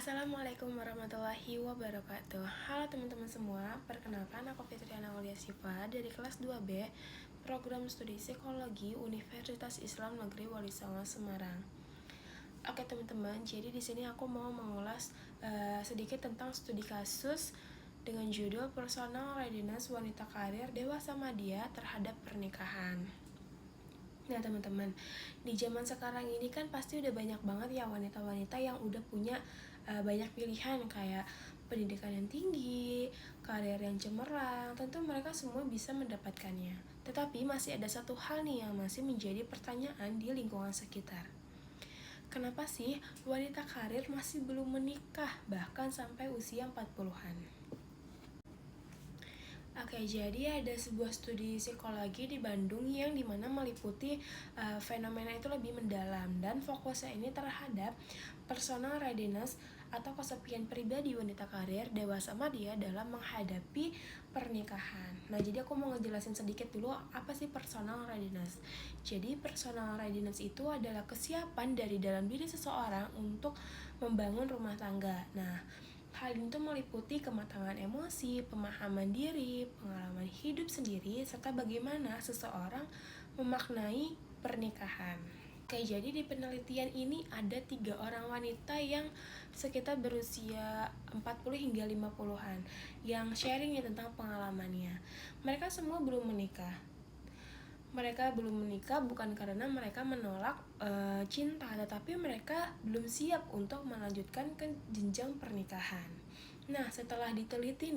Assalamualaikum warahmatullahi wabarakatuh. Halo teman-teman semua, perkenalkan aku Fitriana Aulia Siva dari kelas 2B Program Studi Psikologi Universitas Islam Negeri Wali Songo Semarang. Oke teman-teman, jadi di sini aku mau mengulas sedikit tentang studi kasus dengan judul Personal Readiness Wanita Karir Dewasa Madya Terhadap Pernikahan. Nah teman-teman, di zaman sekarang ini kan pasti udah banyak banget ya wanita-wanita yang udah punya banyak pilihan kayak pendidikan yang tinggi, karir yang cemerlang. Tentu mereka semua bisa mendapatkannya. Tetapi masih ada satu hal nih yang masih menjadi pertanyaan di lingkungan sekitar. Kenapa sih wanita karir masih belum menikah bahkan sampai usia 40-an? Oke, jadi ada sebuah studi psikologi di Bandung yang dimana meliputi fenomena itu lebih mendalam dan fokusnya ini terhadap personal readiness atau kesepian pribadi wanita karir dewasa madya dalam menghadapi pernikahan. Nah, jadi aku mau ngejelasin sedikit dulu apa sih personal readiness. Jadi personal readiness itu adalah kesiapan dari dalam diri seseorang untuk membangun rumah tangga. Nah, hal ini tuh meliputi kematangan emosi, pemahaman diri, pengalaman hidup sendiri, serta bagaimana seseorang memaknai pernikahan. Oke, jadi di penelitian ini ada 3 orang wanita yang sekitar berusia 40 hingga 50-an yang sharing tentang pengalamannya. Mereka semua belum menikah. Mereka belum menikah bukan karena mereka menolak cinta, tetapi mereka belum siap untuk melanjutkan ke jenjang pernikahan. Nah, setelah diteliti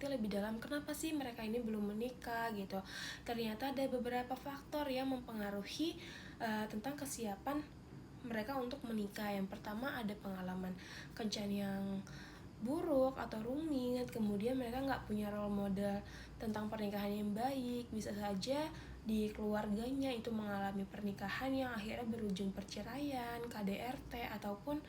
lebih dalam kenapa sih mereka ini belum menikah gitu, ternyata ada beberapa faktor yang mempengaruhi tentang kesiapan mereka untuk menikah. Yang pertama ada pengalaman kencan yang buruk atau rumit, kemudian mereka nggak punya role model tentang pernikahan yang baik. Bisa saja di keluarganya itu mengalami pernikahan yang akhirnya berujung perceraian, KDRT, ataupun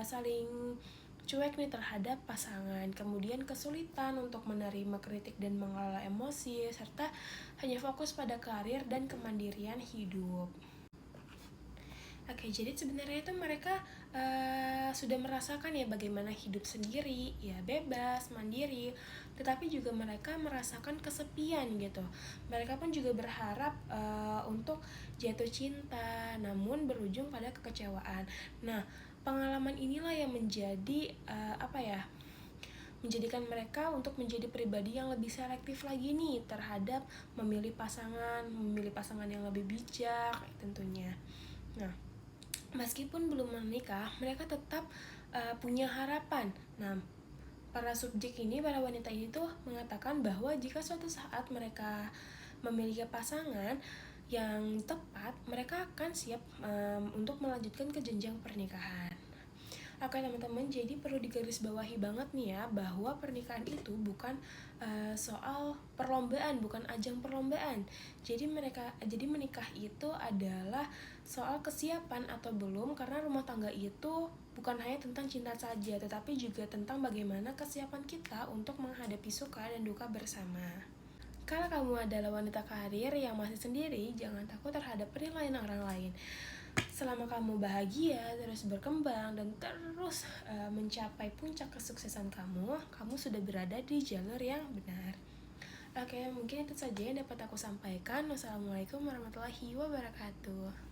saling cuek nih terhadap pasangan. Kemudian kesulitan untuk menerima kritik dan mengelola emosi, serta hanya fokus pada karir dan kemandirian hidup. Oke, jadi sebenarnya itu mereka sudah merasakan ya bagaimana hidup sendiri, ya bebas, mandiri, tetapi juga mereka merasakan kesepian gitu. Mereka pun juga berharap untuk jatuh cinta, namun berujung pada kekecewaan. Nah, pengalaman inilah yang menjadi menjadikan mereka untuk menjadi pribadi yang lebih selektif lagi nih terhadap memilih pasangan yang lebih bijak tentunya. Nah, meskipun belum menikah, mereka tetap punya harapan. Nah, para wanita ini tuh mengatakan bahwa jika suatu saat mereka memiliki pasangan yang tepat, mereka akan siap untuk melanjutkan ke jenjang pernikahan. Oke teman-teman, jadi perlu digarisbawahi banget nih ya bahwa pernikahan itu bukan soal perlombaan, bukan ajang perlombaan. Jadi menikah itu adalah soal kesiapan atau belum, karena rumah tangga itu bukan hanya tentang cinta saja, tetapi juga tentang bagaimana kesiapan kita untuk menghadapi suka dan duka bersama. Kalau kamu adalah wanita karir yang masih sendiri, jangan takut terhadap penilaian orang lain. Selama kamu bahagia, terus berkembang, dan terus mencapai puncak kesuksesan kamu sudah berada di jalur yang benar. Oke, mungkin itu saja yang dapat aku sampaikan. Wassalamualaikum warahmatullahi wabarakatuh.